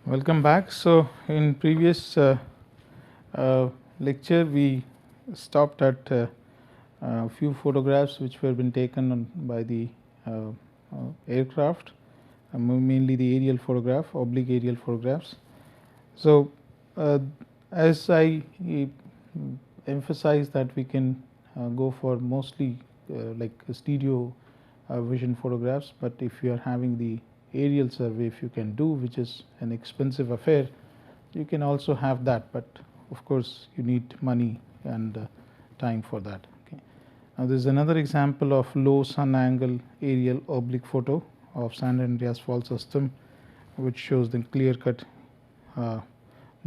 Welcome back. So, in previous lecture we stopped at a few photographs which were been taken by the aircraft, mainly the aerial photograph, oblique aerial photographs. So, as I emphasize that we can go for mostly like stereo vision photographs, but if you are having the aerial survey, if you can do, which is an expensive affair, you can also have that, but of course you need money and time for that. Okay. Now there is another example of low sun angle aerial oblique photo of San Andreas fault system, which shows the clear cut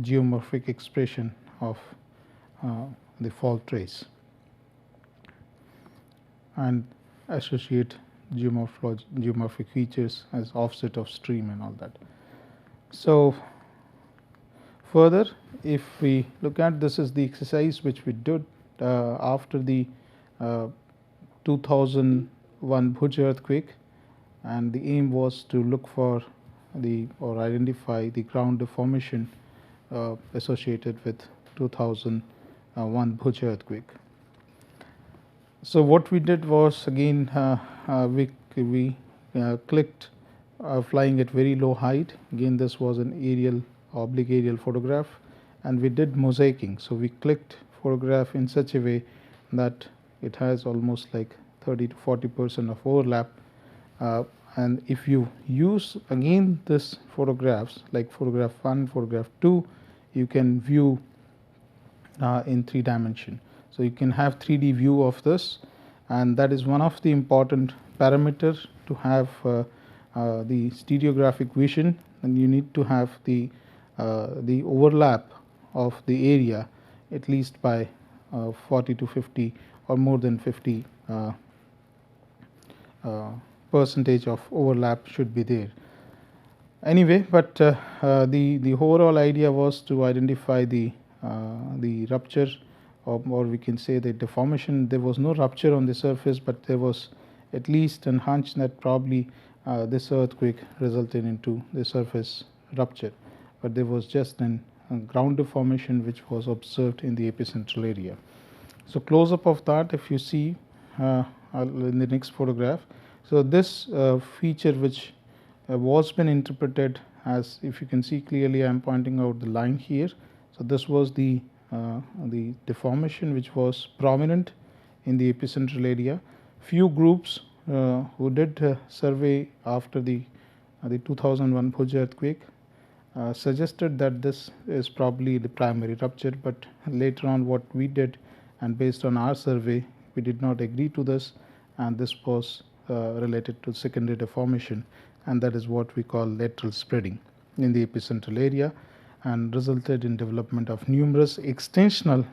geomorphic expression of the fault trace and associate geomorphic features as offset of stream and all that. So, further, if we look at, this is the exercise which we did after the 2001 Bhuj earthquake, and the aim was to look for the or identify the ground deformation associated with 2001 Bhuj earthquake. So what we did was, again we clicked flying at very low height. Again this was an aerial oblique aerial photograph, and we did mosaicing. So we clicked photograph in such a way that it has almost like 30 to 40% of overlap, and if you use again this photographs like photograph 1, photograph 2, you can view in 3 dimension. So you can have 3D view of this, and that is one of the important parameters to have the stereographic vision, and you need to have the overlap of the area at least by 40 to 50 or more than 50 percentage of overlap should be there. Anyway, but the overall idea was to identify the rupture, or we can say the deformation. There was no rupture on the surface, but there was at least an hunch that probably this earthquake resulted into the surface rupture, but there was just a ground deformation which was observed in the epicentral area. So close up of that, if you see in the next photograph. So this feature which was been interpreted as, if you can see clearly, I am pointing out the line here. So this was the deformation which was prominent in the epicentral area. Few groups who did survey after the 2001 Bhuj earthquake suggested that this is probably the primary rupture, but later on what we did, and based on our survey, we did not agree to this, and this was related to secondary deformation, and that is what we call lateral spreading in the epicentral area, and resulted in development of numerous extensional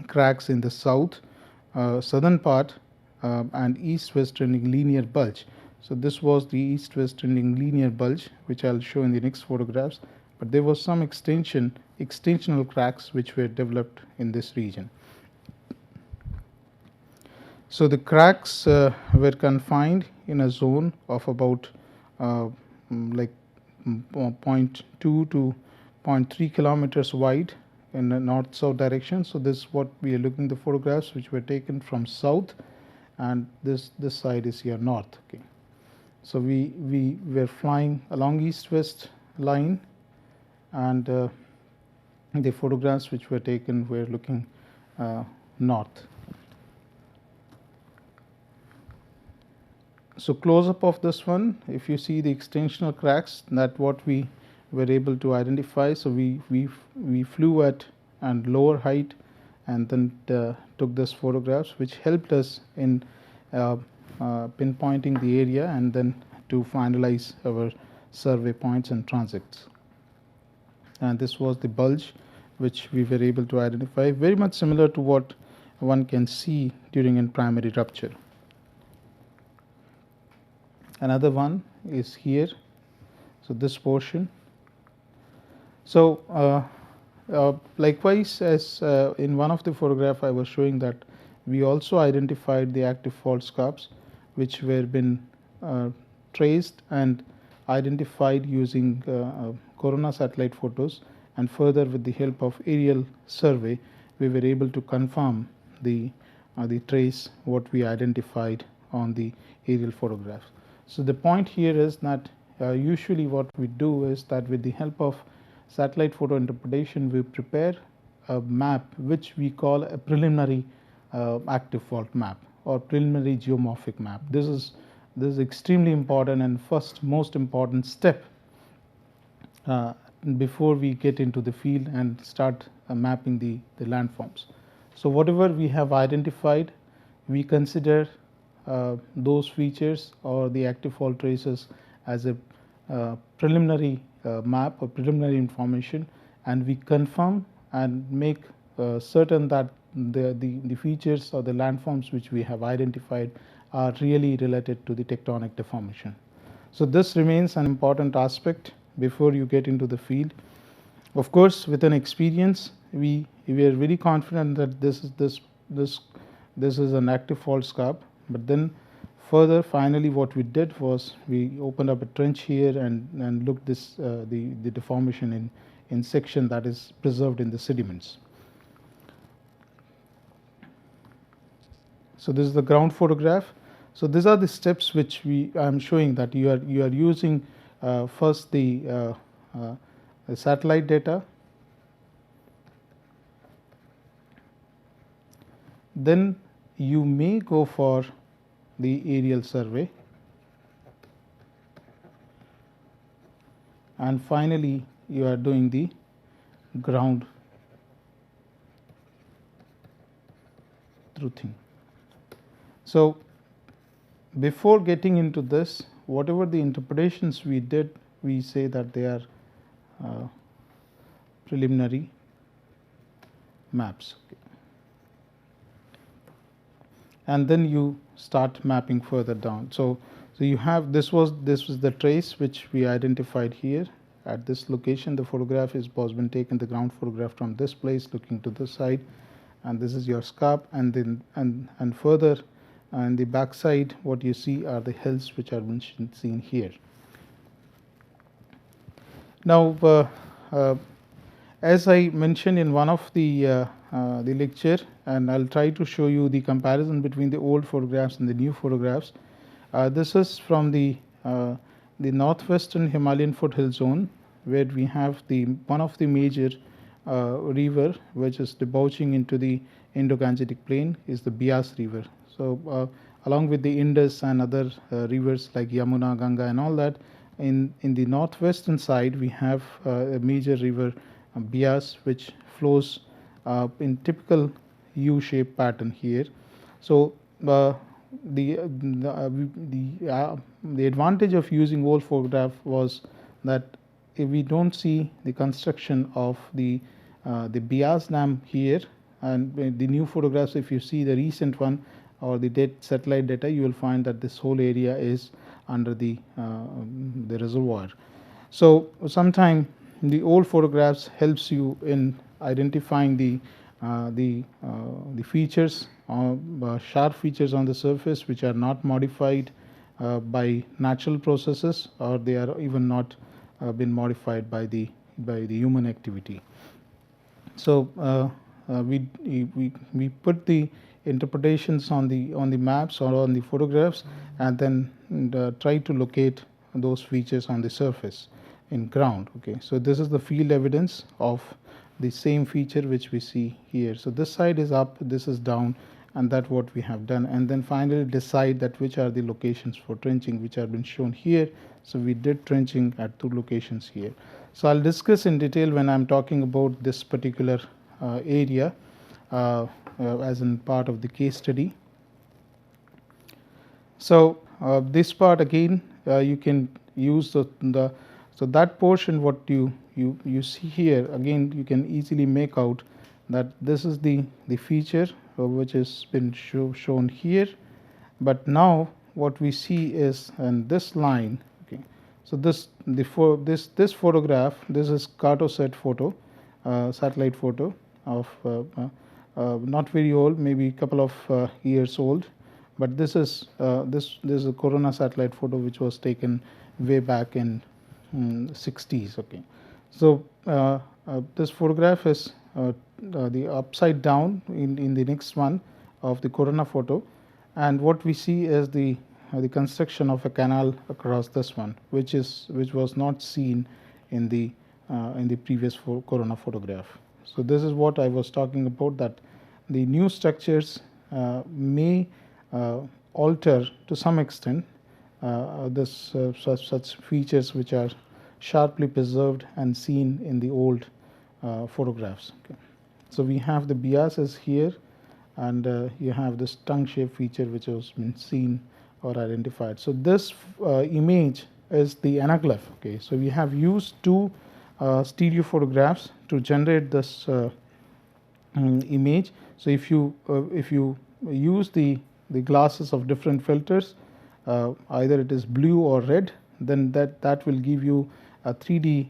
cracks in the southern part and east-west trending linear bulge. So this was the east-west trending linear bulge, which I'll show in the next photographs, but there was some extensional cracks which were developed in this region. So the cracks were confined in a zone of about like 0.2 to 0.3 kilometers wide in the north-south direction. So this is what we are looking, the photographs which were taken from south, and this side is here north. Okay. So we were flying along east-west line, and the photographs which were taken were looking north. So close up of this one, if you see the extensional cracks, that what we were able to identify. So we flew at and lower height, and then took this photographs, which helped us in pinpointing the area and then to finalize our survey points and transects. And this was the bulge which we were able to identify, very much similar to what one can see during a primary rupture. Another one is here. So this portion. So Likewise, as in one of the photograph I was showing that we also identified the active fault scarps which were been traced and identified using corona satellite photos, and further with the help of aerial survey we were able to confirm the trace what we identified on the aerial photographs. So the point here is that usually what we do is that with the help of satellite photo interpretation we prepare a map which we call a preliminary active fault map or preliminary geomorphic map. This is extremely important and first most important step before we get into the field and start mapping the landforms. So whatever we have identified, we consider those features or the active fault traces as a preliminary map or preliminary information, and we confirm and make certain that the features or the landforms which we have identified are really related to the tectonic deformation. So this remains an important aspect before you get into the field. Of course, with an experience, we are very confident that this is an active fault scarp. But then further, finally, what we did was we opened up a trench here and looked this the deformation in section that is preserved in the sediments. So this is the ground photograph. So these are the steps which I am showing that you are using first the satellite data, then you may go for the aerial survey, and finally you are doing the ground truthing. So before getting into this, whatever the interpretations we did, we say that they are preliminary maps. Okay. And then you start mapping further down. So you have this was the trace which we identified here at this location. The photograph was been taken, the ground photograph from this place looking to this side, and this is your scarp, and then and further on the back side what you see are the hills which are been seen here. Now as I mentioned in one of the lecture, and I'll try to show you the comparison between the old photographs and the new photographs. This is from the northwestern Himalayan foothill zone, where we have one of the major river which is debouching into the Indo-Gangetic plain is the Bias river. So along with the Indus and other rivers like Yamuna, Ganga and all that, in the northwestern side we have a major river Bias, which flows in typical U-shaped pattern here. So the advantage of using old photograph was that if we don't see the construction of the Bias dam here, and the new photographs, if you see the recent one or the satellite data, you will find that this whole area is under the reservoir. So sometime the old photographs helps you in identifying the features, sharp features on the surface which are not modified by natural processes, or they are even not been modified by the human activity. So we put the interpretations on the maps or on the photographs, and then try to locate those features on the surface in ground. Okay, so this is the field evidence of the same feature which we see here. So this side is up, this is down, and that's what we have done, and then finally decide that which are the locations for trenching which have been shown here. So we did trenching at 2 locations here. So I'll discuss in detail when I'm talking about this particular area as in part of the case study. So this part again you can use so that portion what you see here, again you can easily make out that this is the feature which has been shown here. But now what we see is in this line. Okay, so this photograph, this is cartosat photo, satellite photo of not very old, maybe a couple of years old, but this is a Corona satellite photo which was taken way back in 60s. Okay, so this photograph is the upside down in the next one of the Corona photo, and what we see is the construction of a canal across this one, which was not seen in the previous Corona photograph. So this is what I was talking about, that the new structures may alter to some extent such features which are sharply preserved and seen in the old photographs. Okay. So we have the biases here, and you have this tongue shape feature which has been seen or identified. So this image is the Anaglyph. Okay, so we have used two stereo photographs to generate this image. So if you use the glasses of different filters, either it is blue or red, then that will give you a 3D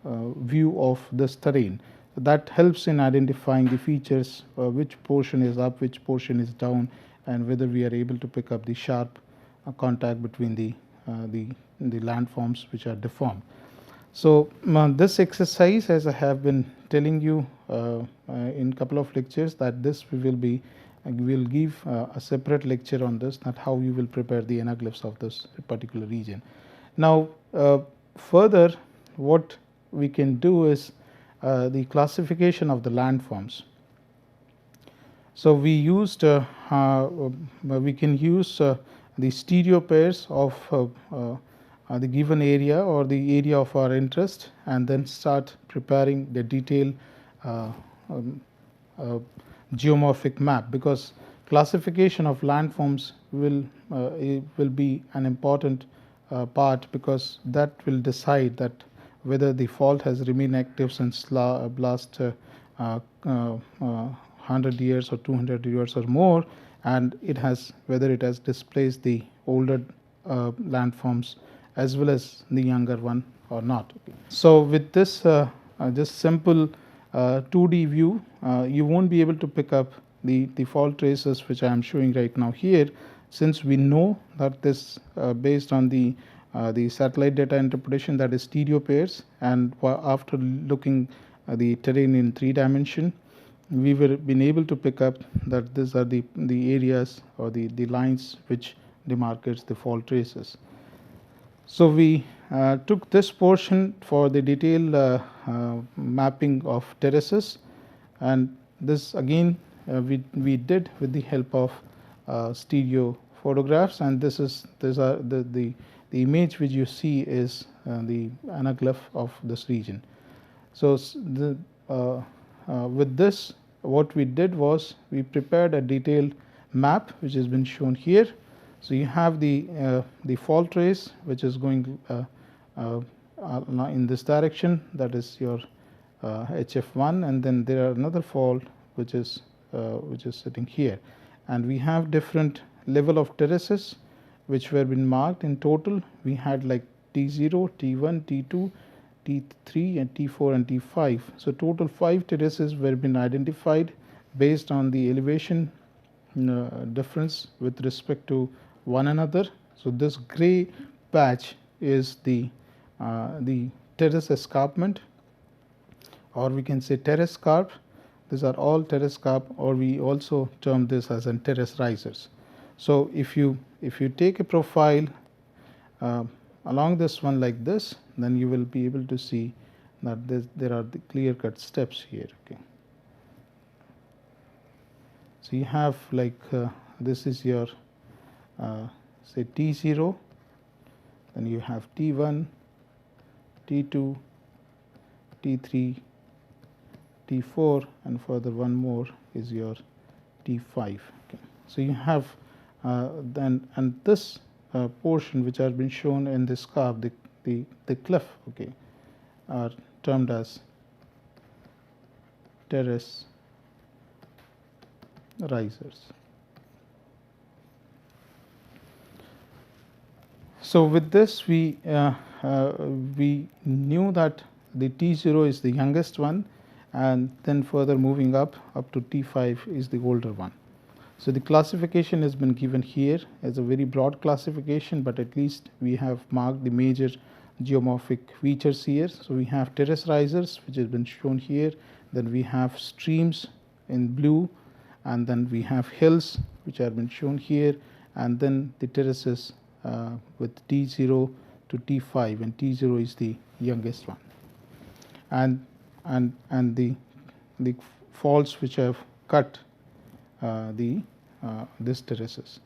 view of this terrain. So that helps in identifying the features, which portion is up, which portion is down, and whether we are able to pick up the sharp contact between the landforms which are deformed. So this exercise, as I have been telling you in couple of lectures, that this we will give a separate lecture on this, that how you will prepare the anaglyphs of this particular region. Now further, what we can do is the classification of the landforms. So we used we can use the stereo pairs of the given area or the area of our interest, and then start preparing the detailed geomorphic map, because classification of landforms will be an important part, because that will decide that whether the fault has remained active since last 100 years or 200 years or more, and whether it has displaced the older landforms as well as the younger one or not. Okay. So with this just simple 2D view, you won't be able to pick up the fault traces which I am showing right now here, since we know that this based on the satellite data interpretation, that is stereo pairs, and after looking the terrain in 3 dimension, we were been able to pick up that these are the areas or the lines which demarcates the fault traces. So we took this portion for the detailed mapping of terraces, and this again we did with the help of stereo photographs, and these are the image which you see is the anaglyph of this region. So with this, what we did was we prepared a detailed map which has been shown here. So you have the fault trace which is going in this direction, that is your HF1, and then there are another fault which is sitting here, and we have different level of terraces which were been marked. In total we had like T0, T1, T2, T3 and T4 and T5. So total 5 terraces were been identified based on the elevation difference with respect to one another. So this gray patch is the terrace escarpment, or we can say terrace scarp. These are all terrace scarp, or we also term this as an terrace risers. So if you take a profile along this one like this, then you will be able to see that there are the clear-cut steps here. Okay. So you have like this is your say T0, then you have T1, T2, T3, T4, and further one more is your T5. Okay. So you have and this portion which has been shown in this curve, the cliff, okay, are termed as terrace risers. So with this we knew that the T0 is the youngest one, and then further moving up to T5 is the older one. So the classification has been given here as a very broad classification, but at least we have marked the major geomorphic features here. So we have terrace risers, which has been shown here, then we have streams in blue, and then we have hills, which have been shown here, and then the terraces with T0 to T5, and T0 is the youngest one, and the faults which have cut this terraces.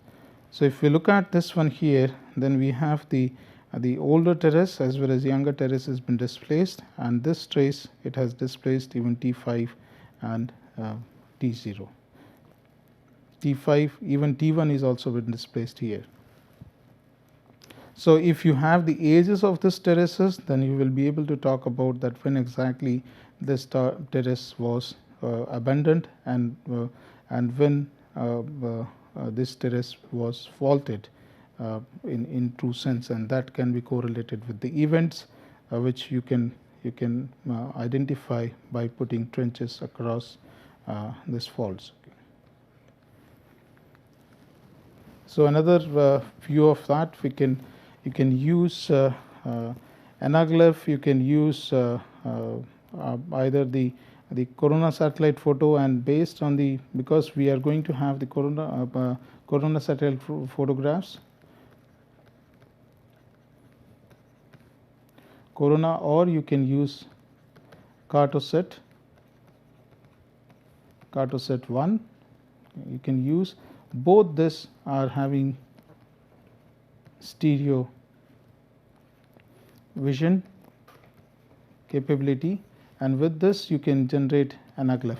So if we look at this one here, then we have the older terrace as well as younger terrace has been displaced, and this trace it has displaced even T5 and T0. T5, even T1 is also been displaced here. So if you have the ages of this terraces, then you will be able to talk about that when exactly this terrace was abandoned, and when this terrace was faulted in true sense, and that can be correlated with the events which you can identify by putting trenches across these faults. Okay. So another view of that, you can use Anaglyph, you can use either the corona satellite photo, and based on because we are going to have the corona satellite photographs, corona, or you can use Cartoset 1. You can use both. This are having stereo vision capability, and with this you can generate Anaglyph.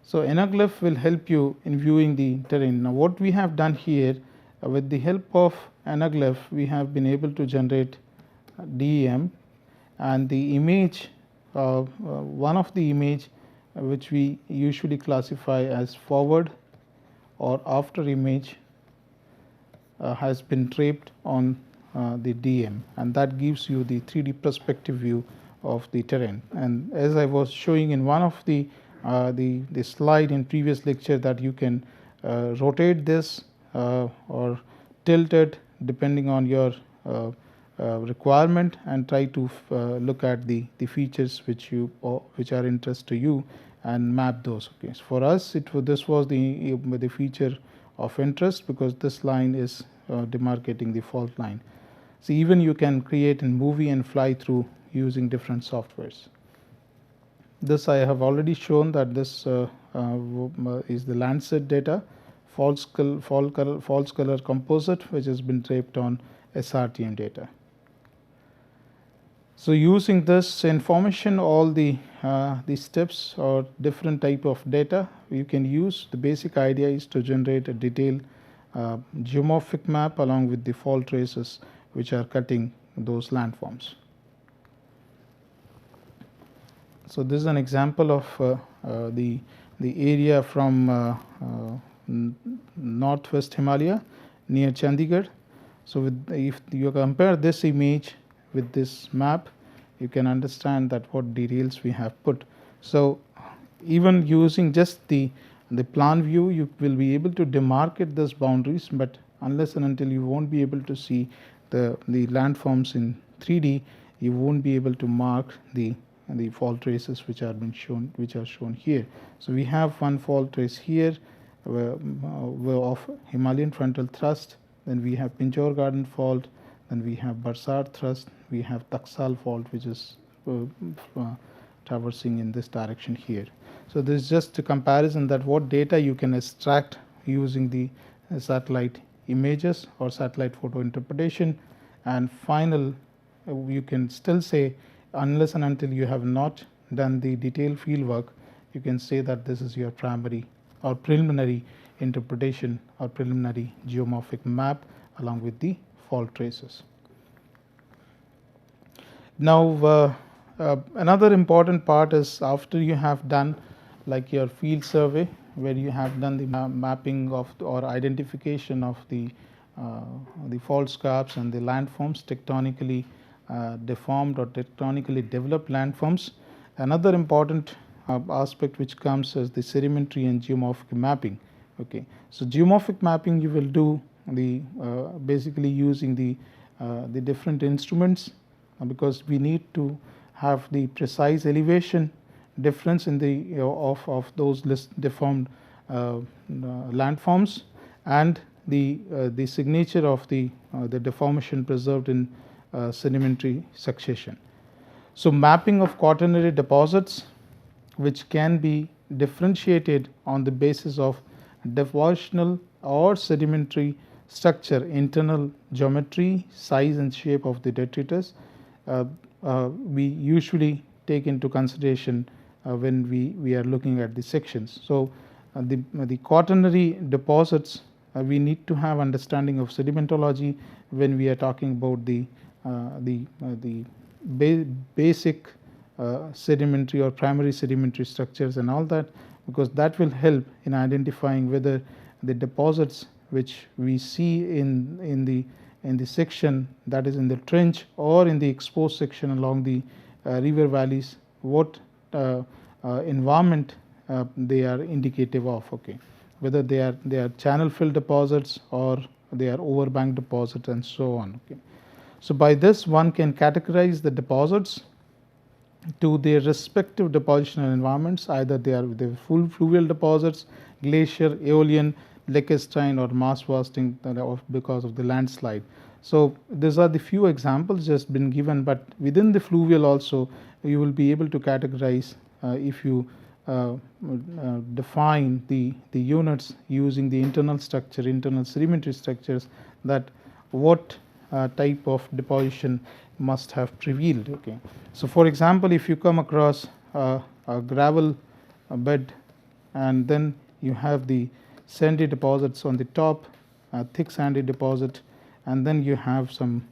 So Anaglyph will help you in viewing the terrain. Now what we have done here, with the help of Anaglyph, we have been able to generate DEM, and the image, one of the image which we usually classify as forward or after image has been draped on the DM, and that gives you the 3D perspective view of the terrain. And as I was showing in one of the slide in previous lecture, that you can rotate this or tilt it depending on your requirement, and try to look at the features which are interest to you and map those. Okay. So for us, this was the feature of interest, because this line is demarcating the fault line. So even you can create a movie and fly through using different softwares. This I have already shown that this is the Landsat data, false color composite, which has been draped on SRTM data. So using this information, all the steps or different type of data you can use. The basic idea is to generate a detailed geomorphic map along with the fault traces which are cutting those landforms. So this is an example of the area from northwest Himalaya near Chandigarh. So if you compare this image with this map, you can understand that what details we have put. So even using just the plan view, you will be able to demarcate those boundaries, but unless and until you won't be able to see the landforms in 3D, you won't be able to mark the fault traces which are shown here. So we have one fault trace here of Himalayan frontal thrust, then we have Pinjore Garden fault, then we have Barsar thrust, we have Taksal fault, which is traversing in this direction here. So this is just a comparison that what data you can extract using the satellite images or satellite photo interpretation, and final you can still say, unless and until you have not done the detailed field work, you can say that this is your primary or preliminary interpretation or preliminary geomorphic map along with the fault traces. Now another important part is, after you have done like your field survey, where you have done the mapping of or identification of the fault scarps and the landforms, tectonically deformed or tectonically developed landforms. Another important aspect which comes as the sedimentary and geomorphic mapping. Okay, so geomorphic mapping you will do the basically using the different instruments, because we need to have the precise elevation difference in the of those deformed landforms, and the signature of the deformation preserved in sedimentary succession. So mapping of quaternary deposits, which can be differentiated on the basis of depositional or sedimentary structure, internal geometry, size and shape of the detritus, we usually take into consideration when we are looking at the sections. So the quaternary deposits, we need to have understanding of sedimentology when we are talking about the basic sedimentary or primary sedimentary structures and all that, because that will help in identifying whether the deposits which we see in the section, that is in the trench or in the exposed section along the river valleys, what environment they are indicative of. Okay, whether they are channel fill deposits or they are overbank deposits and so on. Okay, so by this one can categorize the deposits to their respective depositional environments. Either they are full fluvial deposits, glacier, aeolian, lacustrine or mass wasting because of the landslide. So these are the few examples just been given, but within the fluvial also you will be able to categorize if you define the units using the internal structure, internal sedimentary structures, that what type of deposition must have prevailed. Okay, so for example, if you come across a gravel bed and then you have the sandy deposits on the top, thick sandy deposit, and then you have some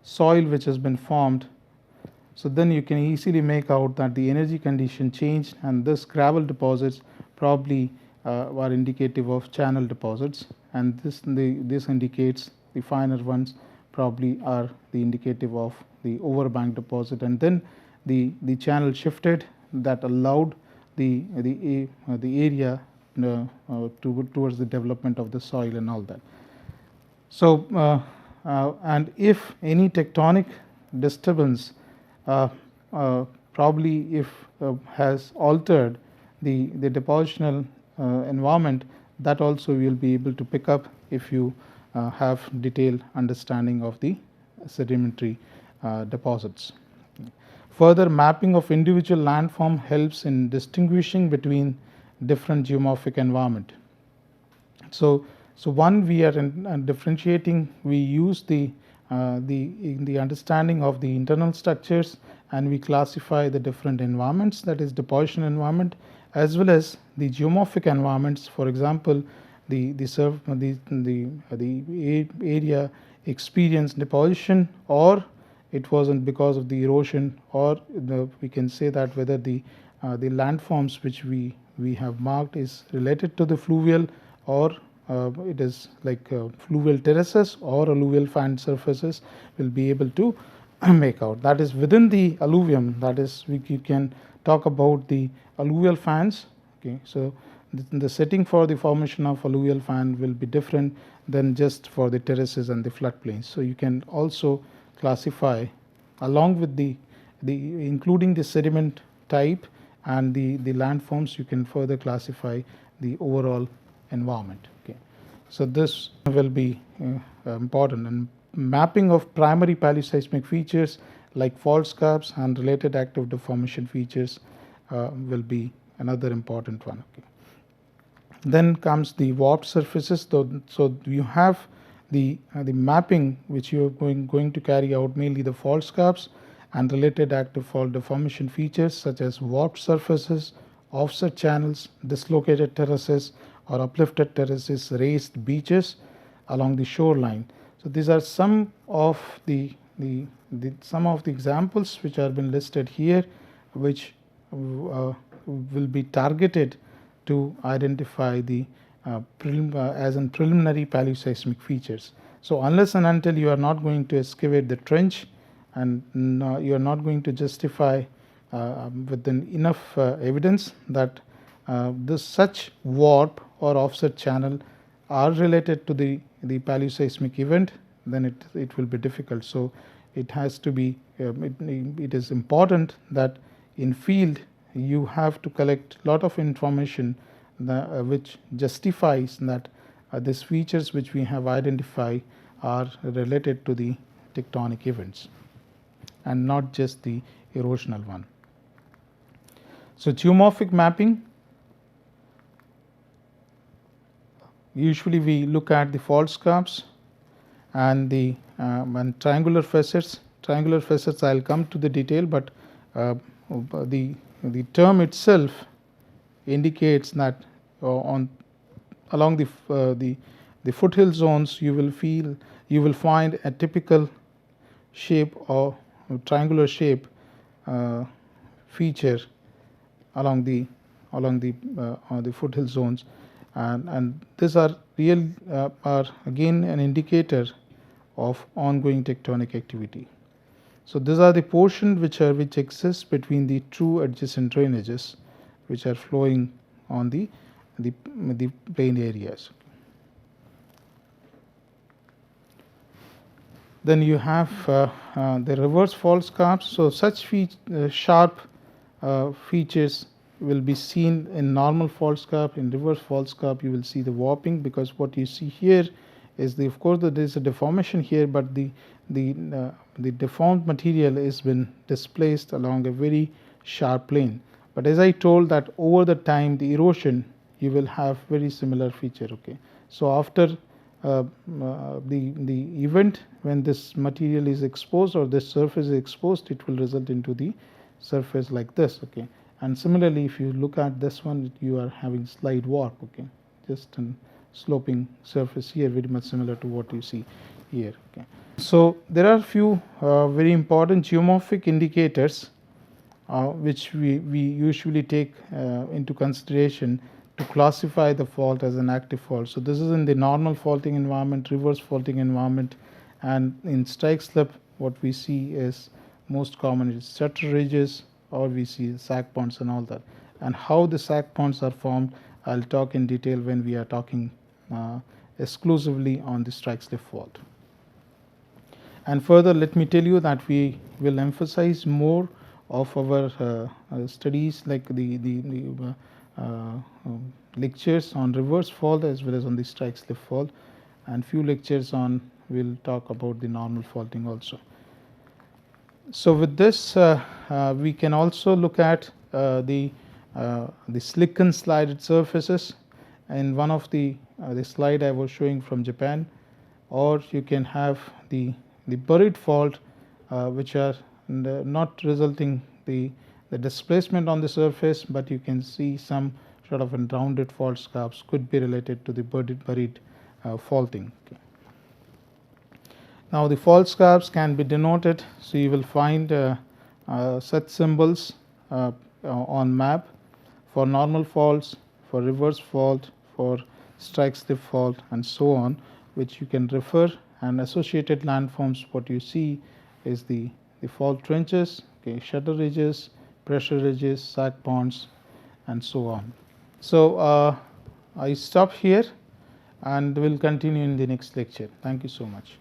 soil which has been formed, so then you can easily make out that the energy condition changed, and this gravel deposits probably are indicative of channel deposits, and this indicates the finer ones probably are the indicative of the overbank deposit, and then the channel shifted that allowed the area towards the development of the soil and all that. So and if any tectonic disturbance probably if has altered the depositional environment, that also we will be able to pick up if you have detailed understanding of the sedimentary deposits. Further, mapping of individual landform helps in distinguishing between different geomorphic environment. So one, we are differentiating, we use the understanding of the internal structures, and we classify the different environments, that is deposition environment as well as the geomorphic environments. For example, the area experienced deposition, or it wasn't because of the erosion, or we can say that whether the landforms which we have marked is related to the fluvial, or it is like fluvial terraces or alluvial fan surfaces, will be able to make out. That is within the alluvium, that is we can talk about the alluvial fans. Okay, so the setting for the formation of alluvial fan will be different than just for the terraces and the floodplains. So you can also classify along with the including the sediment type and the landforms, you can further classify the overall environment. Okay, so this will be important. And mapping of primary paleoseismic features like fault scarps and related active deformation features will be another important one. Okay. Then comes the warped surfaces. So you have the mapping which you are going to carry out, mainly the fault scarps and related active fault deformation features such as warped surfaces, offset channels, dislocated terraces or uplifted terraces, raised beaches along the shoreline. So these are some of the examples which have been listed here, which will be targeted to identify the as in preliminary paleoseismic features. So unless and until you are not going to excavate the trench, and you are not going to justify with enough evidence that this such warp or offset channel are related to the paleoseismic event, then it will be difficult. So it has to be it is important that in field you have to collect lot of information which justifies that these features which we have identified are related to the tectonic events and not just the erosional one. So geomorphic mapping, usually we look at the fault scarps and the and triangular facets. Triangular facets I will come to the detail, but the term itself indicates that on along the foothill zones you will find a typical shape or triangular shape feature along the foothill zones, and these are again an indicator of ongoing tectonic activity. So these are the portion which exists between the two adjacent drainages which are flowing on the plain areas. Then you have the reverse fault scarps. So such sharp features will be seen in normal fault scarp. In reverse fault scarp you will see the warping, because what you see here is of course there is a deformation here, but the deformed material has been displaced along a very sharp plane. But as I told that over the time the erosion you will have very similar feature. Okay, so after the event, when this material is exposed or this surface is exposed, it will result into the surface like this. Okay, and similarly if you look at this one, you are having slight warp. Okay, just an sloping surface here, very much similar to what you see here. Okay, so there are few very important geomorphic indicators which we usually take into consideration to classify the fault as an active fault. So this is in the normal faulting environment, reverse faulting environment, and in strike slip what we see is most common is shutter ridges, or we see sag ponds and all that. And how the sag ponds are formed, I'll talk in detail when we are talking exclusively on the strike slip fault. And further, let me tell you that we will emphasize more of our studies, like the lectures on reverse fault as well as on the strike slip fault, and few lectures on we'll talk about the normal faulting also. So with this we can also look at the slick and slided surfaces. In one of the slide I was showing from Japan, or you can have the buried fault which are not resulting the displacement on the surface, but you can see some sort of rounded fault scarps could be related to the buried faulting. Okay. Now the fault scarps can be denoted, so you will find such symbols on map for normal faults, for reverse fault, for strike slip fault, and so on, which you can refer. And associated landforms, what you see is the fault trenches, okay, shutter ridges, pressure ridges, sag ponds, and so on. So I stop here and will continue in the next lecture. Thank you so much.